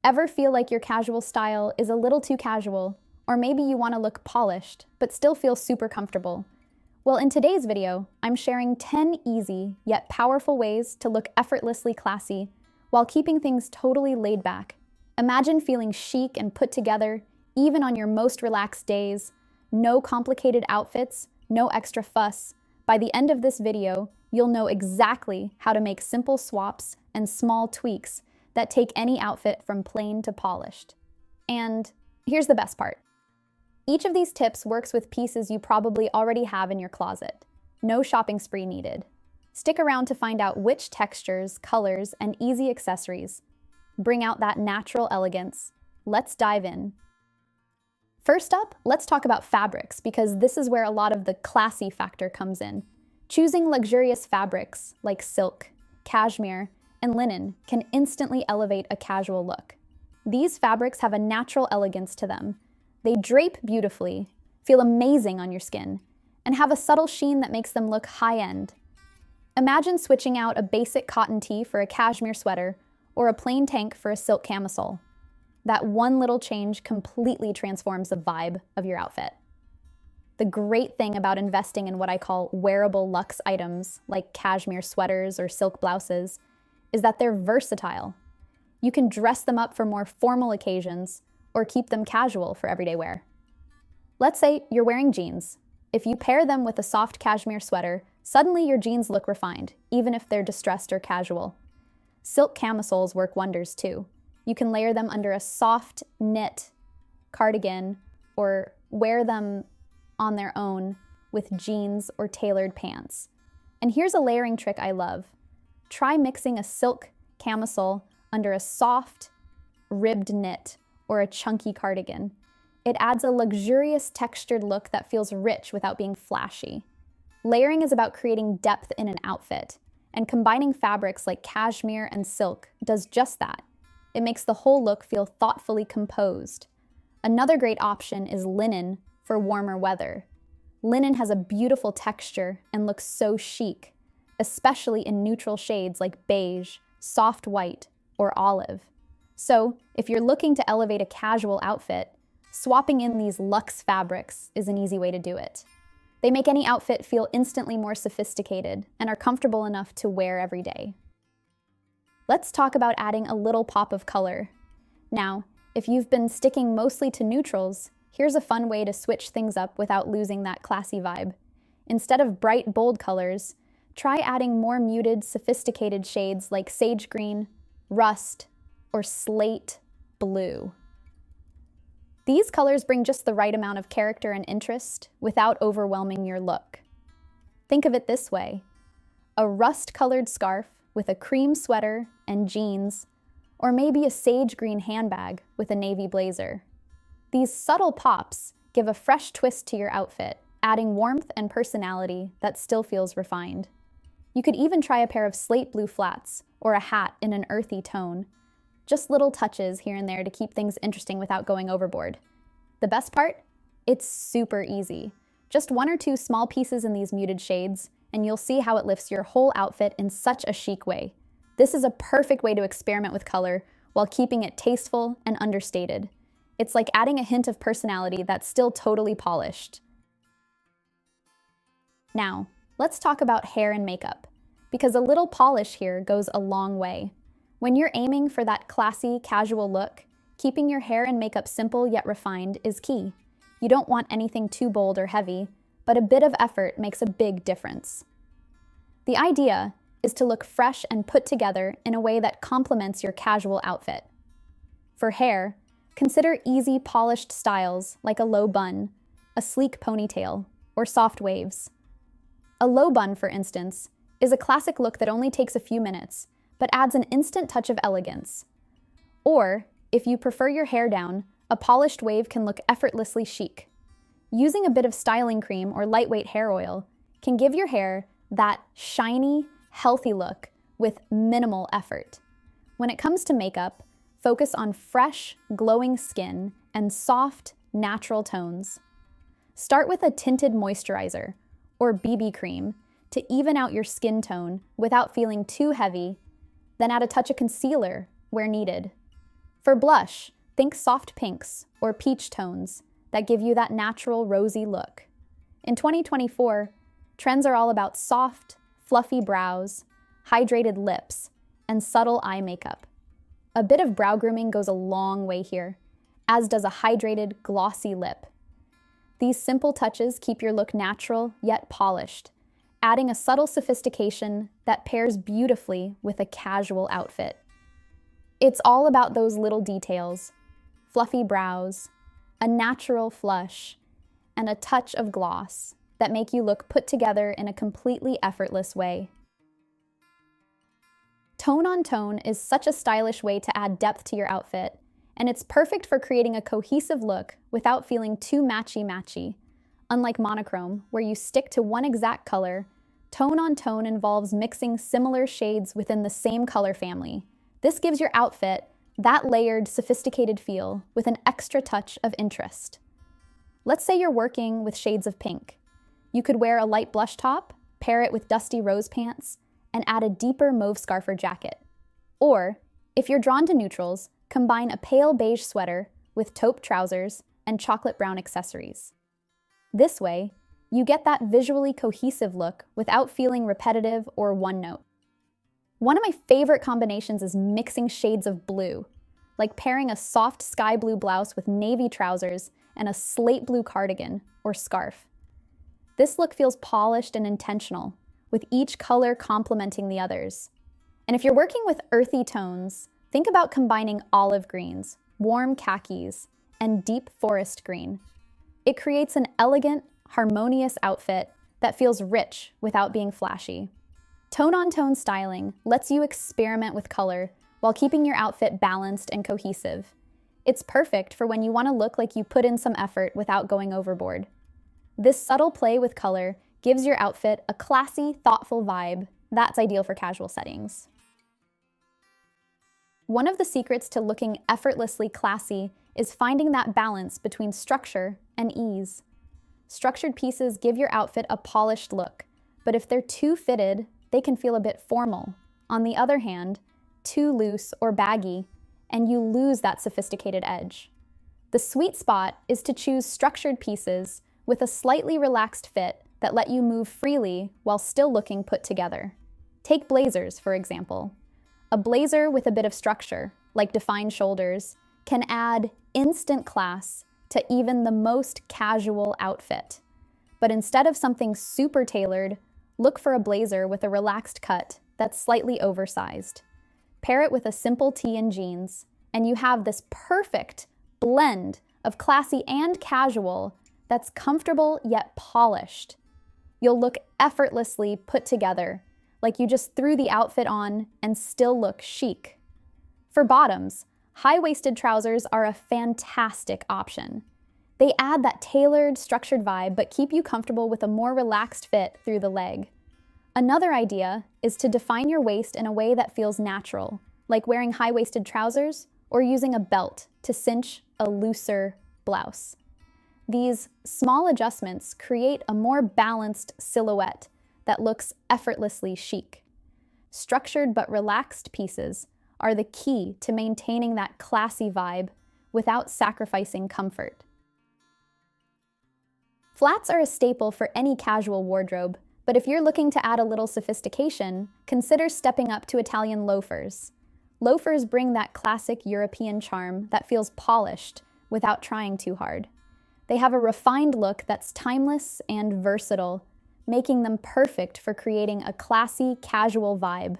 Ever feel like your casual style is a little too casual, or maybe you want to look polished, but still feel super comfortable? Well, in today's video, I'm sharing 10 easy yet powerful ways to look effortlessly classy while keeping things totally laid back. Imagine feeling chic and put together, even on your most relaxed days. No complicated outfits, no extra fuss. By the end of this video, you'll know exactly how to make simple swaps and small tweaks that take any outfit from plain to polished. And here's the best part. Each of these tips works with pieces you probably already have in your closet. No shopping spree needed. Stick around to find out which textures, colors, and easy accessories bring out that natural elegance. Let's dive in. First up, let's talk about fabrics, because this is where a lot of the classy factor comes in. Choosing luxurious fabrics like silk, cashmere, and linen can instantly elevate a casual look. These fabrics have a natural elegance to them. They drape beautifully, feel amazing on your skin, and have a subtle sheen that makes them look high-end. Imagine switching out a basic cotton tee for a cashmere sweater or a plain tank for a silk camisole. That one little change completely transforms the vibe of your outfit. The great thing about investing in what I call wearable luxe items, like cashmere sweaters or silk blouses, is that they're versatile. You can dress them up for more formal occasions or keep them casual for everyday wear. Let's say you're wearing jeans. If you pair them with a soft cashmere sweater, suddenly your jeans look refined, even if they're distressed or casual. Silk camisoles work wonders too. You can layer them under a soft knit cardigan or wear them on their own with jeans or tailored pants. And here's a layering trick I love. Try mixing a silk camisole under a soft, ribbed knit or a chunky cardigan. It adds a luxurious textured look that feels rich without being flashy. Layering is about creating depth in an outfit, and combining fabrics like cashmere and silk does just that. It makes the whole look feel thoughtfully composed. Another great option is linen for warmer weather. Linen has a beautiful texture and looks so chic, especially in neutral shades like beige, soft white, or olive. So, if you're looking to elevate a casual outfit, swapping in these luxe fabrics is an easy way to do it. They make any outfit feel instantly more sophisticated and are comfortable enough to wear every day. Let's talk about adding a little pop of color. Now, if you've been sticking mostly to neutrals, here's a fun way to switch things up without losing that classy vibe. Instead of bright, bold colors, try adding more muted, sophisticated shades like sage green, rust, or slate blue. These colors bring just the right amount of character and interest without overwhelming your look. Think of it this way: a rust-colored scarf with a cream sweater and jeans, or maybe a sage green handbag with a navy blazer. These subtle pops give a fresh twist to your outfit, adding warmth and personality that still feels refined. You could even try a pair of slate blue flats or a hat in an earthy tone. Just little touches here and there to keep things interesting without going overboard. The best part? It's super easy. Just one or two small pieces in these muted shades, and you'll see how it lifts your whole outfit in such a chic way. This is a perfect way to experiment with color while keeping it tasteful and understated. It's like adding a hint of personality that's still totally polished. Now, let's talk about hair and makeup, because a little polish here goes a long way. When you're aiming for that classy, casual look, keeping your hair and makeup simple yet refined is key. You don't want anything too bold or heavy, but a bit of effort makes a big difference. The idea is to look fresh and put together in a way that complements your casual outfit. For hair, consider easy, polished styles like a low bun, a sleek ponytail, or soft waves. A low bun, for instance, is a classic look that only takes a few minutes, but adds an instant touch of elegance. Or, if you prefer your hair down, a polished wave can look effortlessly chic. Using a bit of styling cream or lightweight hair oil can give your hair that shiny, healthy look with minimal effort. When it comes to makeup, focus on fresh, glowing skin and soft, natural tones. Start with a tinted moisturizer or BB cream to even out your skin tone without feeling too heavy, then add a touch of concealer where needed. For blush, think soft pinks or peach tones that give you that natural rosy look. In 2024, trends are all about soft, fluffy brows, hydrated lips, and subtle eye makeup. A bit of brow grooming goes a long way here, as does a hydrated, glossy lip. These simple touches keep your look natural yet polished, adding a subtle sophistication that pairs beautifully with a casual outfit. It's all about those little details: fluffy brows, a natural flush, and a touch of gloss that make you look put together in a completely effortless way. Tone on tone is such a stylish way to add depth to your outfit, and it's perfect for creating a cohesive look without feeling too matchy-matchy. Unlike monochrome, where you stick to one exact color, tone on tone involves mixing similar shades within the same color family. This gives your outfit that layered, sophisticated feel with an extra touch of interest. Let's say you're working with shades of pink. You could wear a light blush top, pair it with dusty rose pants, and add a deeper mauve scarf or jacket. Or, if you're drawn to neutrals, combine a pale beige sweater with taupe trousers and chocolate brown accessories. This way, you get that visually cohesive look without feeling repetitive or one-note. One of my favorite combinations is mixing shades of blue, like pairing a soft sky blue blouse with navy trousers and a slate blue cardigan or scarf. This look feels polished and intentional, with each color complementing the others. And if you're working with earthy tones, think about combining olive greens, warm khakis, and deep forest green. It creates an elegant, harmonious outfit that feels rich without being flashy. Tone-on-tone styling lets you experiment with color while keeping your outfit balanced and cohesive. It's perfect for when you want to look like you put in some effort without going overboard. This subtle play with color gives your outfit a classy, thoughtful vibe that's ideal for casual settings. One of the secrets to looking effortlessly classy is finding that balance between structure and ease. Structured pieces give your outfit a polished look, but if they're too fitted, they can feel a bit formal. On the other hand, too loose or baggy, and you lose that sophisticated edge. The sweet spot is to choose structured pieces with a slightly relaxed fit that let you move freely while still looking put together. Take blazers, for example. A blazer with a bit of structure, like defined shoulders, can add instant class to even the most casual outfit. But instead of something super tailored, look for a blazer with a relaxed cut that's slightly oversized. Pair it with a simple tee and jeans, and you have this perfect blend of classy and casual that's comfortable yet polished. You'll look effortlessly put together, like you just threw the outfit on and still look chic. For bottoms, high-waisted trousers are a fantastic option. They add that tailored, structured vibe but keep you comfortable with a more relaxed fit through the leg. Another idea is to define your waist in a way that feels natural, like wearing high-waisted trousers or using a belt to cinch a looser blouse. These small adjustments create a more balanced silhouette that looks effortlessly chic. Structured but relaxed pieces are the key to maintaining that classy vibe without sacrificing comfort. Flats are a staple for any casual wardrobe, but if you're looking to add a little sophistication, consider stepping up to Italian loafers. Loafers bring that classic European charm that feels polished without trying too hard. They have a refined look that's timeless and versatile, making them perfect for creating a classy, casual vibe.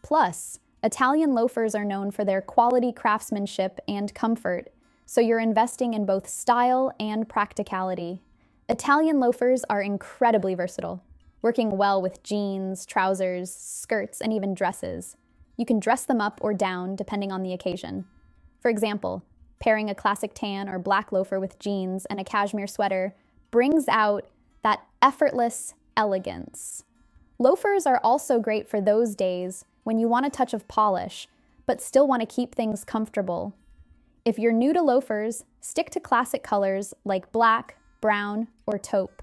Plus, Italian loafers are known for their quality craftsmanship and comfort, so you're investing in both style and practicality. Italian loafers are incredibly versatile, working well with jeans, trousers, skirts, and even dresses. You can dress them up or down depending on the occasion. For example, pairing a classic tan or black loafer with jeans and a cashmere sweater brings out that effortless elegance. Loafers are also great for those days when you want a touch of polish, but still want to keep things comfortable. If you're new to loafers, stick to classic colors like black, brown, or taupe.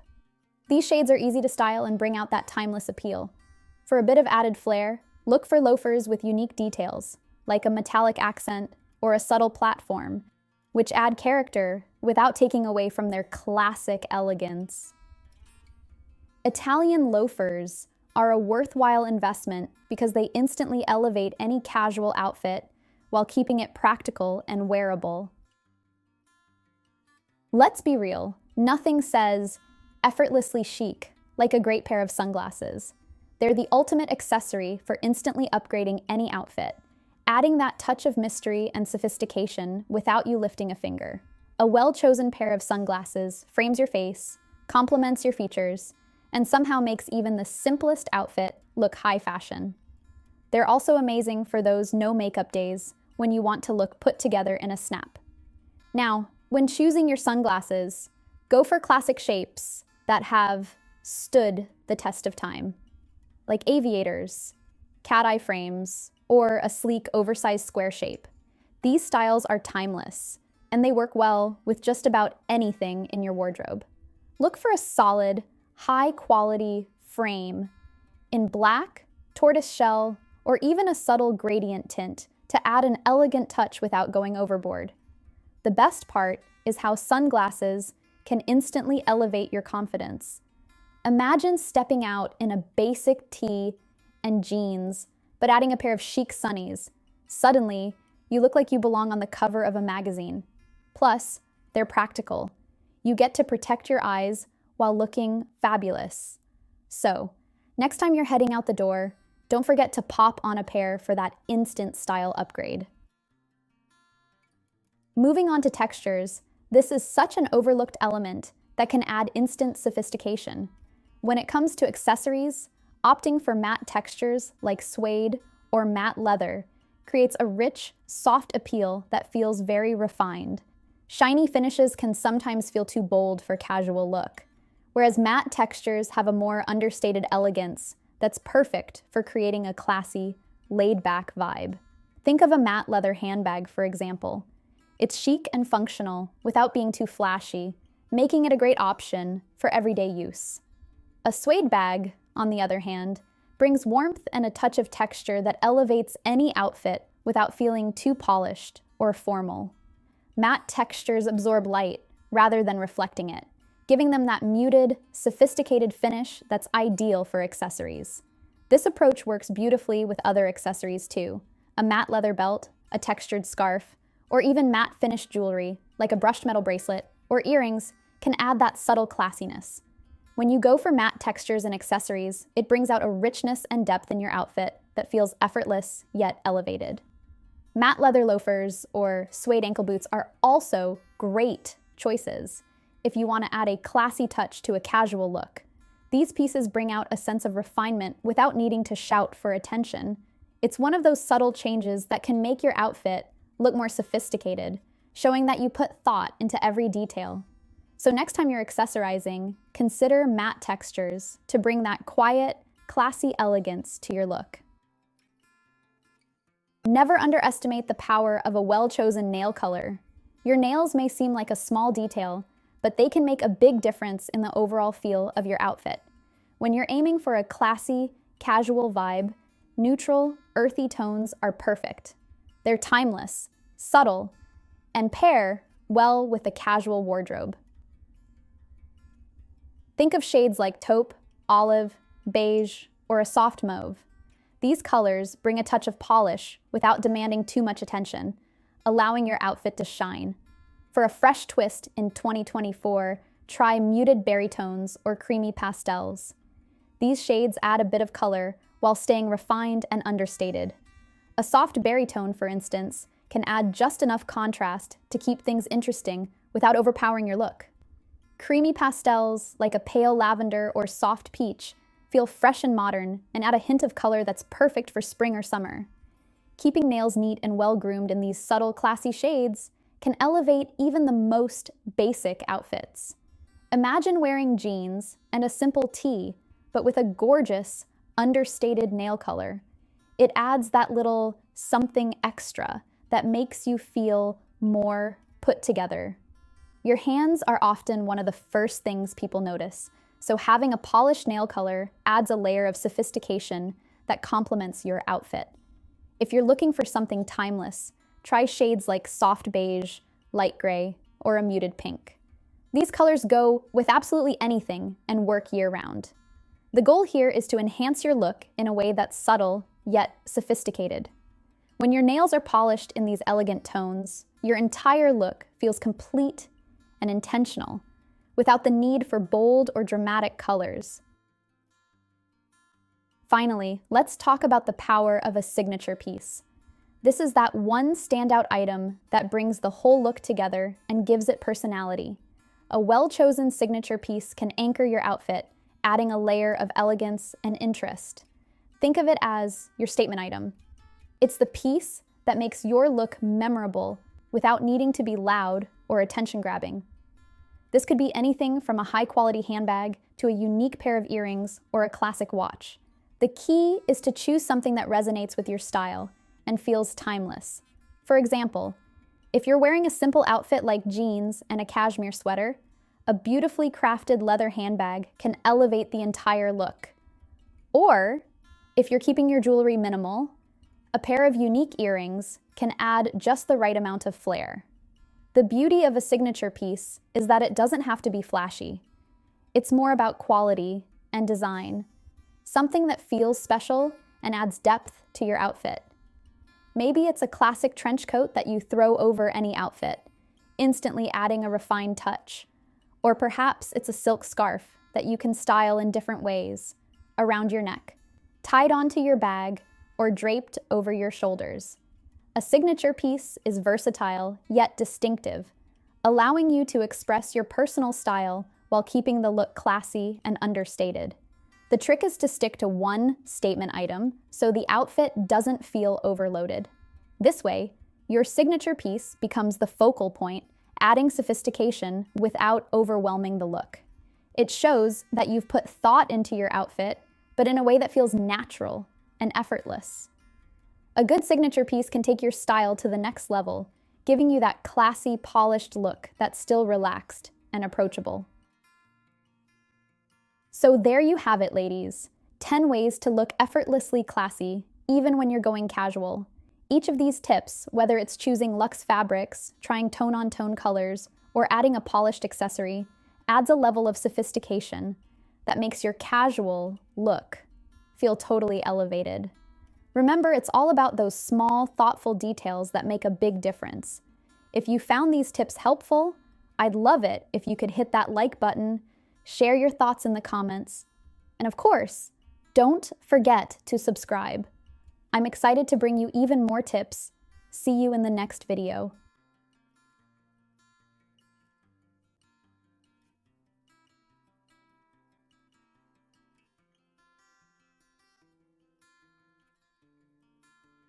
These shades are easy to style and bring out that timeless appeal. For a bit of added flair, look for loafers with unique details, like a metallic accent, or a subtle platform, which add character without taking away from their classic elegance. Italian loafers are a worthwhile investment because they instantly elevate any casual outfit while keeping it practical and wearable. Let's be real, nothing says effortlessly chic like a great pair of sunglasses. They're the ultimate accessory for instantly upgrading any outfit, adding that touch of mystery and sophistication without you lifting a finger. A well-chosen pair of sunglasses frames your face, complements your features, and somehow makes even the simplest outfit look high fashion. They're also amazing for those no makeup days when you want to look put together in a snap. Now, when choosing your sunglasses, go for classic shapes that have stood the test of time, like aviators, cat-eye frames, or a sleek, oversized square shape. These styles are timeless, and they work well with just about anything in your wardrobe. Look for a solid, high-quality frame in black, tortoiseshell, or even a subtle gradient tint to add an elegant touch without going overboard. The best part is how sunglasses can instantly elevate your confidence. Imagine stepping out in a basic tee and jeans, but adding a pair of chic sunnies. Suddenly, you look like you belong on the cover of a magazine. Plus, they're practical. You get to protect your eyes while looking fabulous. So, next time you're heading out the door, don't forget to pop on a pair for that instant style upgrade. Moving on to textures, this is such an overlooked element that can add instant sophistication. When it comes to accessories, opting for matte textures like suede or matte leather creates a rich, soft appeal that feels very refined. Shiny finishes can sometimes feel too bold for casual look, whereas matte textures have a more understated elegance that's perfect for creating a classy, laid-back vibe. Think of a matte leather handbag, for example. It's chic and functional without being too flashy, making it a great option for everyday use. A suede bag, on the other hand, brings warmth and a touch of texture that elevates any outfit without feeling too polished or formal. Matte textures absorb light rather than reflecting it, giving them that muted, sophisticated finish that's ideal for accessories. This approach works beautifully with other accessories too. A matte leather belt, a textured scarf, or even matte finished jewelry, like a brushed metal bracelet or earrings, can add that subtle classiness. When you go for matte textures and accessories, it brings out a richness and depth in your outfit that feels effortless yet elevated. Matte leather loafers or suede ankle boots are also great choices if you want to add a classy touch to a casual look. These pieces bring out a sense of refinement without needing to shout for attention. It's one of those subtle changes that can make your outfit look more sophisticated, showing that you put thought into every detail. So next time you're accessorizing, consider matte textures to bring that quiet, classy elegance to your look. Never underestimate the power of a well-chosen nail color. Your nails may seem like a small detail, but they can make a big difference in the overall feel of your outfit. When you're aiming for a classy, casual vibe, neutral, earthy tones are perfect. They're timeless, subtle, and pair well with a casual wardrobe. Think of shades like taupe, olive, beige, or a soft mauve. These colors bring a touch of polish without demanding too much attention, allowing your outfit to shine. For a fresh twist in 2024, try muted berry tones or creamy pastels. These shades add a bit of color while staying refined and understated. A soft berry tone, for instance, can add just enough contrast to keep things interesting without overpowering your look. Creamy pastels, like a pale lavender or soft peach, feel fresh and modern and add a hint of color that's perfect for spring or summer. Keeping nails neat and well-groomed in these subtle, classy shades can elevate even the most basic outfits. Imagine wearing jeans and a simple tee, but with a gorgeous, understated nail color. It adds that little something extra that makes you feel more put together. Your hands are often one of the first things people notice, so having a polished nail color adds a layer of sophistication that complements your outfit. If you're looking for something timeless, try shades like soft beige, light gray, or a muted pink. These colors go with absolutely anything and work year-round. The goal here is to enhance your look in a way that's subtle, yet sophisticated. When your nails are polished in these elegant tones, your entire look feels complete and intentional, without the need for bold or dramatic colors. Finally, let's talk about the power of a signature piece. This is that one standout item that brings the whole look together and gives it personality. A well-chosen signature piece can anchor your outfit, adding a layer of elegance and interest. Think of it as your statement item. It's the piece that makes your look memorable without needing to be loud or attention-grabbing. This could be anything from a high-quality handbag to a unique pair of earrings or a classic watch. The key is to choose something that resonates with your style and feels timeless. For example, if you're wearing a simple outfit like jeans and a cashmere sweater, a beautifully crafted leather handbag can elevate the entire look. Or, if you're keeping your jewelry minimal, a pair of unique earrings can add just the right amount of flair. The beauty of a signature piece is that it doesn't have to be flashy. It's more about quality and design, something that feels special and adds depth to your outfit. Maybe it's a classic trench coat that you throw over any outfit, instantly adding a refined touch. Or perhaps it's a silk scarf that you can style in different ways, around your neck, tied onto your bag, or draped over your shoulders. A signature piece is versatile yet distinctive, allowing you to express your personal style while keeping the look classy and understated. The trick is to stick to one statement item so the outfit doesn't feel overloaded. This way, your signature piece becomes the focal point, adding sophistication without overwhelming the look. It shows that you've put thought into your outfit, but in a way that feels natural and effortless. A good signature piece can take your style to the next level, giving you that classy, polished look that's still relaxed and approachable. So there you have it, ladies. 10 ways to look effortlessly classy, even when you're going casual. Each of these tips, whether it's choosing luxe fabrics, trying tone-on-tone colors, or adding a polished accessory, adds a level of sophistication that makes your casual look feel totally elevated. Remember, it's all about those small, thoughtful details that make a big difference. If you found these tips helpful, I'd love it if you could hit that like button, share your thoughts in the comments, and of course, don't forget to subscribe. I'm excited to bring you even more tips. See you in the next video.